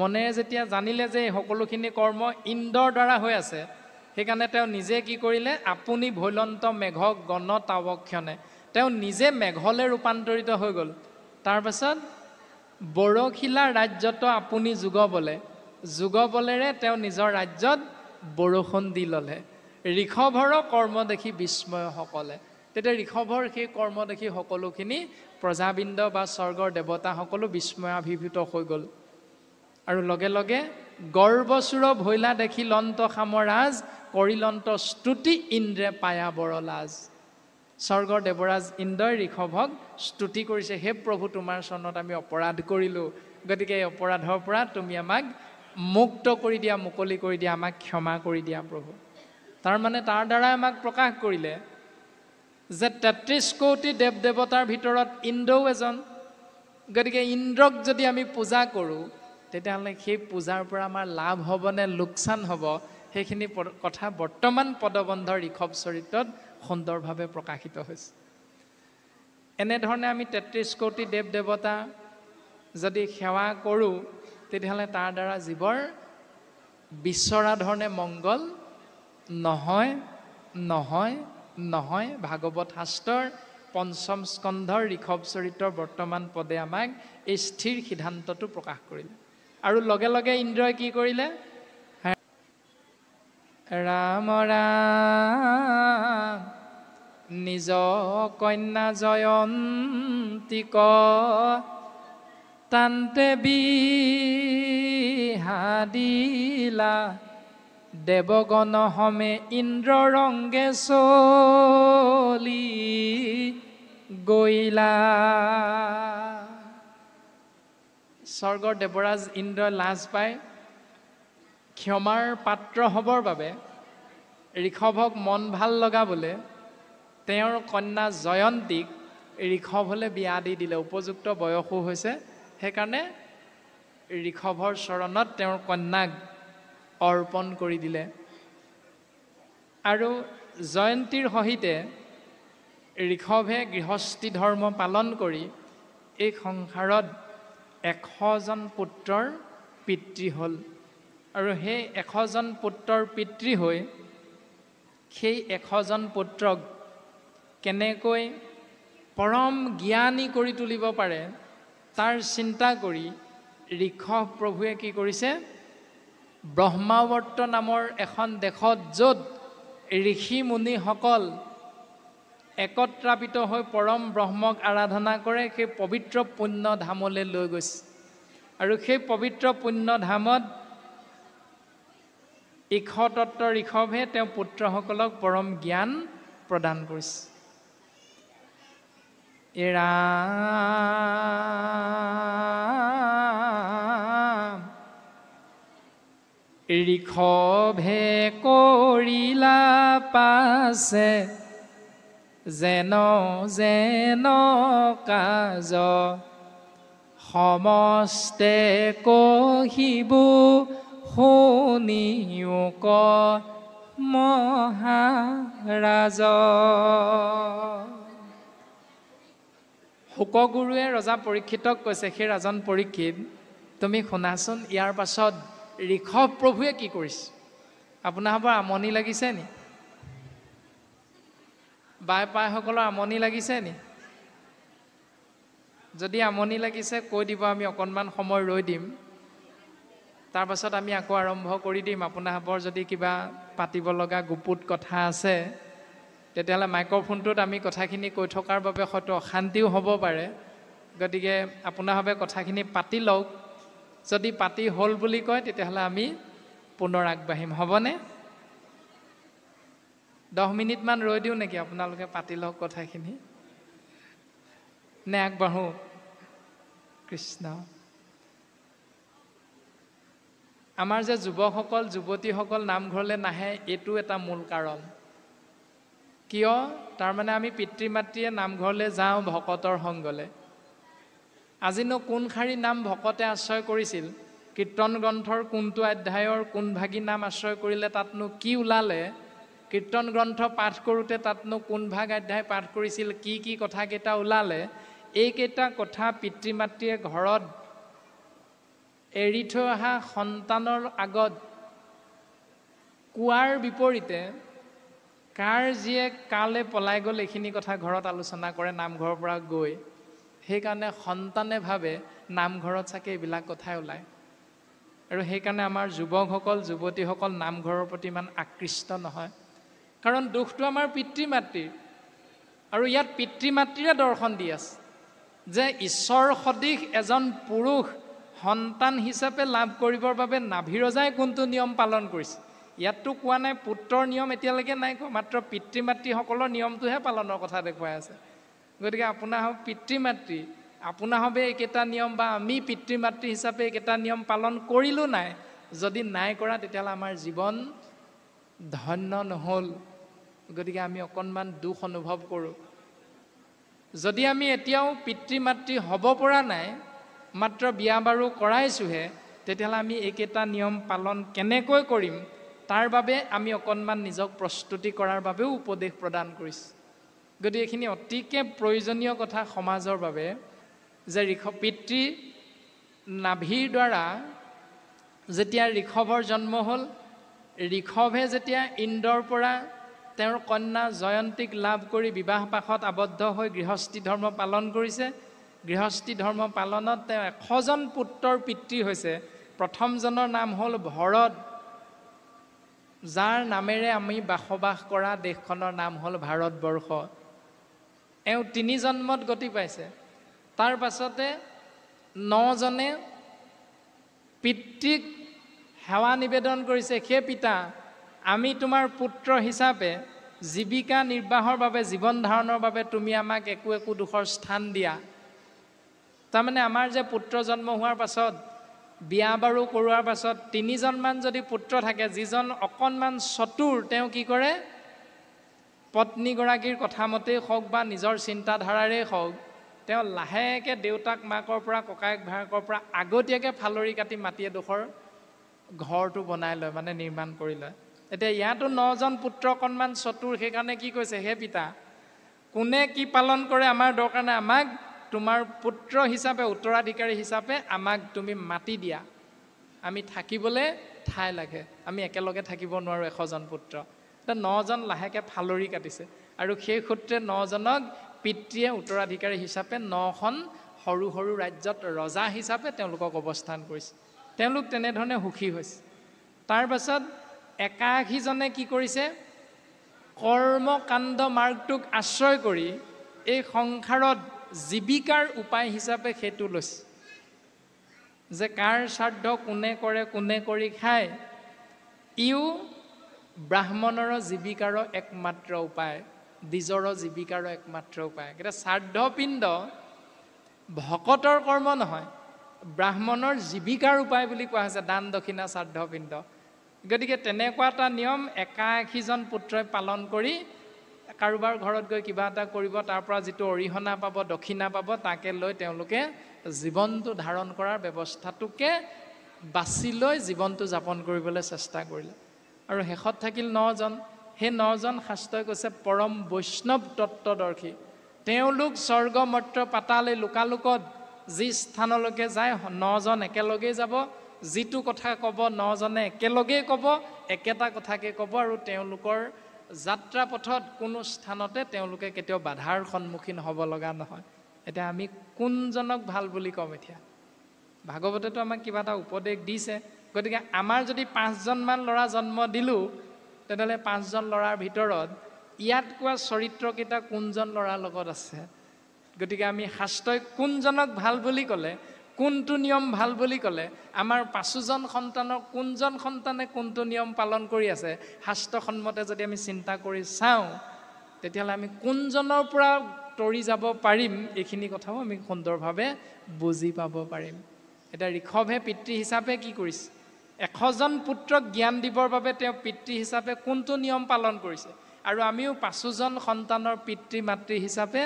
মনেৰে যেতিয়া জানিলে যে সকলোখিনি কৰ্ম ইন্দ্ৰৰ দ্বাৰা হৈ আছে, সেইকাৰণে তেওঁ নিজে কি কৰিলে, আপুনি ভৈলন্ত মেঘ গণ তাৱক্ষণে, তেওঁ নিজে মেঘলৈ ৰূপান্তৰিত হৈ গ'ল। তাৰপাছত বৰশিলা ৰাজ্যত আপুনি যোগ বলে, যোগ বলেৰে তেওঁ নিজৰ ৰাজ্যত বৰষুণ দি ল'লে। ঋষভৰ কৰ্ম দেখি বিস্ময় সকলে, তেতিয়া ঋষভৰ সেই কৰ্ম দেখি সকলোখিনি প্ৰজাবৃন্দ বা স্বৰ্গৰ দেৱতা সকলো বিস্ময়াভিভূত হৈ গ'ল। আৰু লগে লগে গৰ্বচুৰ ভৈলা দেখি লন্ত সামৰাজ, কৰিলন্ত স্তুতি ইন্দ্ৰে পায়া বৰ লাজ। স্বৰ্গৰ দেৱৰাজ ইন্দ্ৰই ঋষভক স্তুতি কৰিছে, হে প্ৰভু তোমাৰ চৰণত আমি অপৰাধ কৰিলোঁ, গতিকে এই অপৰাধৰ পৰা তুমি আমাক মুক্ত কৰি দিয়া, মুকলি কৰি দিয়া, আমাক ক্ষমা কৰি দিয়া প্ৰভু। তাৰমানে তাৰ দ্বাৰাই আমাক প্ৰকাশ কৰিলে যে ৩৩ কোটি দেৱ দেৱতাৰ ভিতৰত ইন্দ্ৰও এজন। গতিকে ইন্দ্ৰক যদি আমি পূজা কৰোঁ, তেতিয়াহ'লে সেই পূজাৰ পৰা আমাৰ লাভ হ'বনে লোকচান হ'ব, সেইখিনি কথা বৰ্তমান পদবন্ধৰ ঋষভ চৰিত্ৰত সুন্দৰভাৱে প্ৰকাশিত হৈছে। এনেধৰণে আমি ৩৩ কোটি দেৱ দেৱতা যদি সেৱা কৰোঁ, তেতিয়াহ'লে তাৰ দ্বাৰা জীৱৰ বিচৰা ধৰণে মংগল নহয় নহয় নহয়। ভাগৱত শাস্ত্ৰৰ ৫ম স্কন্ধৰ ঋষভ চৰিত্ৰৰ বৰ্তমান পদে আমাক এই স্থিৰ সিদ্ধান্তটো প্ৰকাশ কৰিলে। আৰু লগে লগে ইন্দ্ৰই কি কৰিলে, ৰাম ৰাম নিজ কন্যা জয়ন্তীক তান্তে বিহাদিলা, দেৱগণ হমে ইন্দ্ৰ ৰংগে চলি গৈলা। স্বৰ্গৰ দেৱৰাজ ইন্দ্ৰই লাজ পায় ক্ষমাৰ পাত্ৰ হ'বৰ বাবে ঋষভক মন ভাল লগাবলৈ তেওঁৰ কন্যা জয়ন্তীক ঋষভলৈ বিয়া দি দিলে। উপযুক্ত বয়সো হৈছে, সেইকাৰণে ঋষভৰ চৰণত তেওঁৰ কন্যাক অৰ্পণ কৰি দিলে। আৰু জয়ন্তীৰ সহিতে ঋষভে গৃহস্থী ধৰ্ম পালন কৰি এই সংসাৰত ১০০জন পুত্ৰৰ পিতৃ হ'ল। আৰু সেই ১০০জন পুত্ৰৰ পিতৃ হৈ সেই ১০০জন পুত্ৰক কেনেকৈ পৰম জ্ঞানী কৰি তুলিব পাৰে তাৰ চিন্তা কৰি ঋষভ প্ৰভুৱে কি কৰিছে, ব্ৰহ্মাৱৰ্ত নামৰ এখন দেশত য'ত ঋষি মুনিসকল একত্ৰাপিত হৈ পৰম ব্ৰহ্মক আৰাধনা কৰে, সেই পবিত্ৰ পুণ্য ধামলৈ লৈ গৈছে। আৰু সেই পবিত্ৰ পুণ্য ধামত ইক্ষতত্ত্ব ঋষভে তেওঁ পুত্ৰসকলক পৰম জ্ঞান প্ৰদান কৰিছে। ঋষভে কৰিলা পাছে যেন যেন কাজ, সমস্তে কহিব শুনিও ক মহাৰাজ। শুকগুৰুৱে ৰজা পৰীক্ষিতক কৈছে, সেই ৰাজন পৰীক্ষিত তুমি শুনাচোন, ইয়াৰ পাছত ঋষভ প্ৰভুৱে কি কৰিছে। আপোনাৰ বৰ আমনি লাগিছে নি? বাই পাইসকলৰ আমনি লাগিছে নি? যদি আমনি লাগিছে কৈ দিব, আমি অকণমান সময় ৰৈ দিম, তাৰ পাছত আমি আকৌ আৰম্ভ কৰি দিম। আপোনাৰবৰ যদি কিবা পাতিব লগা গুপুত কথা আছে, তেতিয়াহ'লে মাইক্ৰফোনটোত আমি কথাখিনি কৈ থকাৰ বাবে হয়তো অশান্তিও হ'ব পাৰে। গতিকে আপোনাৰভাৱে কথাখিনি পাতি লওক, যদি পাতি হ'ল বুলি কয় তেতিয়াহ'লে আমি পুনৰ আগবাঢ়িম, হ'বনে? 10 মিনিটমান ৰৈ দিওঁ নেকি? আপোনালোকে পাতি লওক কথাখিনি, নে আগবাঢ়ো? কৃষ্ণ। আমাৰ যে যুৱকসকল যুৱতীসকল নামঘৰলৈ নাহে, এইটো এটা মূল কাৰণ। কিয়? তাৰমানে আমি পিতৃ মাতৃয়ে নামঘৰলৈ যাওঁ ভকতৰ সংগলে। আজিনো কোন শাৰী নাম ভকতে আশ্ৰয় কৰিছিল? কীৰ্তন গ্ৰন্থৰ কোনটো অধ্যায়ৰ কোন ভাগী নাম আশ্ৰয় কৰিলে তাতনো কি ওলালে? কীৰ্তন গ্ৰন্থ পাঠ কৰোঁতে তাতনো কোন ভাগ অধ্যায় পাঠ কৰিছিল, কি কি কথাকেইটা ওলালে? এইকেইটা কথা পিতৃ মাতৃয়ে ঘৰত এৰি থৈ অহা সন্তানৰ আগত কোৱাৰ বিপৰীতে কাৰ জীয়েক কালে পলাই গ'ল এইখিনি কথা ঘৰত আলোচনা কৰে নামঘৰৰ পৰা গৈ। সেইকাৰণে সন্তানে ভাবে নামঘৰত চাগে এইবিলাক কথাই ওলায়। আৰু সেইকাৰণে আমাৰ যুৱকসকল যুৱতীসকল নামঘৰৰ প্ৰতি ইমান আকৃষ্ট নহয়। কাৰণ দুখটো আমাৰ পিতৃ মাতৃৰ। আৰু ইয়াত পিতৃ মাতৃৰে দৰ্শন দি আছে যে ঈশ্বৰ সদৃশ এজন পুৰুষ সন্তান হিচাপে লাভ কৰিবৰ বাবে নাভিৰজাই কোনটো নিয়ম পালন কৰিছে। ইয়াততো কোৱা নাই পুত্ৰৰ নিয়ম এতিয়ালৈকে নাই কোৱা, মাত্ৰ পিতৃ মাতৃসকলৰ নিয়মটোহে পালনৰ কথা দেখুৱাই আছে। গতিকে আপোনাৰ পিতৃ মাতৃ আপোনাৰ হবে এইকেইটা নিয়ম বা আমি পিতৃ মাতৃ হিচাপে এইকেইটা নিয়ম পালন কৰিলোঁ নাই, যদি নাই কৰা তেতিয়াহ'লে আমাৰ জীৱন ধন্য নহ'ল। গতিকে আমি অকণমান দুখ অনুভৱ কৰোঁ। যদি আমি এতিয়াও পিতৃ মাতৃ হ'ব পৰা নাই, মাত্ৰ বিয়া বাৰু কৰাইছোঁহে, তেতিয়াহ'লে আমি এইকেইটা নিয়ম পালন কেনেকৈ কৰিম তাৰ বাবে আমি অকণমান নিজক প্ৰস্তুতি কৰাৰ বাবেও উপদেশ প্ৰদান কৰিছোঁ। গতিকে এইখিনি অতিকে প্ৰয়োজনীয় কথা সমাজৰ বাবে যে পিতৃ নাভিৰ দ্বাৰা যেতিয়া ঋষভৰ জন্ম হ'ল, ঋষভে যেতিয়া ইন্দ্ৰৰ পৰা তেওঁৰ কন্যা জয়ন্তীক লাভ কৰি বিবাহ পাশত আবদ্ধ হৈ গৃহস্থী ধৰ্ম পালন কৰিছে। গৃহস্থী ধৰ্ম পালনত তেওঁ 100জন পুত্ৰৰ পিতৃ হৈছে। প্ৰথমজনৰ নাম হ'ল ভৰত, যাৰ নামেৰে আমি বসবাস কৰা দেশখনৰ নাম হ'ল ভাৰতবৰ্ষ। এওঁ 3 জন্মত গতি পাইছে। তাৰ পাছতে 9জনে পিতৃক সেৱা নিবেদন কৰিছে, সেই পিতা আমি তোমাৰ পুত্ৰ হিচাপে জীৱিকা নিৰ্বাহৰ বাবে জীৱন ধাৰণৰ বাবে তুমি আমাক একো দুখৰ স্থান দিয়া। তাৰমানে আমাৰ যে পুত্ৰ জন্ম হোৱাৰ পাছত বিয়া বাৰু কৰোৱাৰ পাছত 3জনমান যদি পুত্ৰ থাকে, যিজন অকণমান চতুৰ তেওঁ কি কৰে, পত্নীগৰাকীৰ কথা মতেই হওক বা নিজৰ চিন্তাধাৰাৰেই হওক, তেওঁ লাহেকৈ দেউতাক মাকৰ পৰা ককায়েক ভায়েকৰ পৰা আগতীয়াকৈ ফালৰি কাটি মাটি এডোখৰ ঘৰটো বনাই লয়, মানে নিৰ্মাণ কৰি লয়। এতিয়া ইয়াতো 9জন পুত্ৰ অকণমান চতুৰ, সেইকাৰণে কি কৈছে, হে পিতা কোনে কি পালন কৰে আমাৰ দৰকাৰ নাই, আমাক তোমাৰ পুত্ৰ হিচাপে উত্তৰাধিকাৰী হিচাপে আমাক তুমি মাটি দিয়া, আমি থাকিবলৈ ঠাই লাগে, আমি একেলগে থাকিব নোৱাৰোঁ 100জন পুত্ৰ। এতিয়া 9জন লাহেকৈ ফালৰি কাটিছে আৰু সেই সূত্ৰে 9জনক পিতৃয়ে উত্তৰাধিকাৰী হিচাপে 9খন সৰু সৰু ৰাজ্যত ৰজা হিচাপে তেওঁলোকক অৱস্থান কৰিছে। তেওঁলোক তেনেধৰণে সুখী হৈছে। তাৰ পাছত 81জনে কি কৰিছে, কৰ্মকাণ্ড মাৰ্গটোক আশ্ৰয় কৰি এই সংসাৰত জীৱিকাৰ উপায় হিচাপে সেইটো লৈছে যে কাৰ শ্ৰাদ্ধ কোনে কৰে, কোনে কৰি খায়, ইও ব্ৰাহ্মণৰ জীৱিকাৰ একমাত্ৰ উপায়, দ্বিজৰ জীৱিকাৰ একমাত্ৰ উপায়। এতিয়া শ্ৰাদ্ধপিণ্ড ভকতৰ কৰ্ম নহয়, ব্ৰাহ্মণৰ জীৱিকাৰ উপায় বুলি কোৱা হৈছে দান দক্ষিণা শ্ৰাদ্ধপিণ্ড। গতিকে তেনেকুৱা এটা নিয়ম 81জন পুত্ৰই পালন কৰি কাৰোবাৰ ঘৰত গৈ কিবা এটা কৰিব, তাৰ পৰা যিটো অৰিহণা পাব, দক্ষিণা পাব, তাকে লৈ তেওঁলোকে জীৱনটো ধাৰণ কৰাৰ ব্যৱস্থাটোকে বাছি লৈ জীৱনটো যাপন কৰিবলৈ চেষ্টা কৰিলে। আৰু শেষত থাকিল 9জন। সেই 9জন শাস্ত্ৰই কৈছে পৰম বৈষ্ণৱ তত্ত্বদৰ্শী। তেওঁলোক স্বৰ্গ মৰ্ত্য পাতাল এই লোকালোকত যি স্থানলৈকে যায় 9জন একেলগেই যাব, যিটো কথা ক'ব 9জনে একেলগেই ক'ব, একেটা কথাকে ক'ব, আৰু তেওঁলোকৰ যাত্ৰা পথত কোনো স্থানতে তেওঁলোকে কেতিয়াও বাধাৰ সন্মুখীন হ'ব লগা নহয়। এতিয়া আমি কোনজনক ভাল বুলি ক'ম? এতিয়া ভাগৱতেতো আমাক কিবা এটা উপদেশ দিছে। গতিকে আমাৰ যদি 5জনমান ল'ৰা জন্ম দিলোঁ, তেনেহ'লে 5জন ল'ৰাৰ ভিতৰত ইয়াত কোৱা চৰিত্ৰকেইটা কোনজন ল'ৰাৰ লগত আছে? গতিকে আমি শাস্ত্ৰই কোনজনক ভাল বুলি ক'লে, কোনটো নিয়ম ভাল বুলি ক'লে, আমাৰ 5জন সন্তানৰ কোনজন সন্তানে কোনটো নিয়ম পালন কৰি আছে, শাস্ত্ৰসন্মতে যদি আমি চিন্তা কৰি চাওঁ, তেতিয়াহ'লে আমি কোনজনৰ পৰা তৰি যাব পাৰিম, এইখিনি কথাও আমি সুন্দৰভাৱে বুজি পাব পাৰিম। এতিয়া ঋষভে পিতৃ হিচাপে কি কৰিছে? 100জন পুত্ৰক জ্ঞান দিবৰ বাবে তেওঁ পিতৃ হিচাপে কোনটো নিয়ম পালন কৰিছে, আৰু আমিও 5জন সন্তানৰ পিতৃ মাতৃ হিচাপে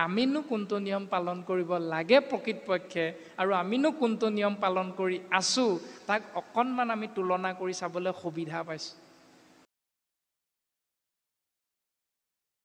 আমিনো কোনটো নিয়ম পালন কৰিব লাগে প্ৰকৃতপক্ষে, আৰু আমিনো কোনটো নিয়ম পালন কৰি আছোঁ, তাক অকণমান আমি তুলনা কৰি চাবলৈ সুবিধা পাইছোঁ।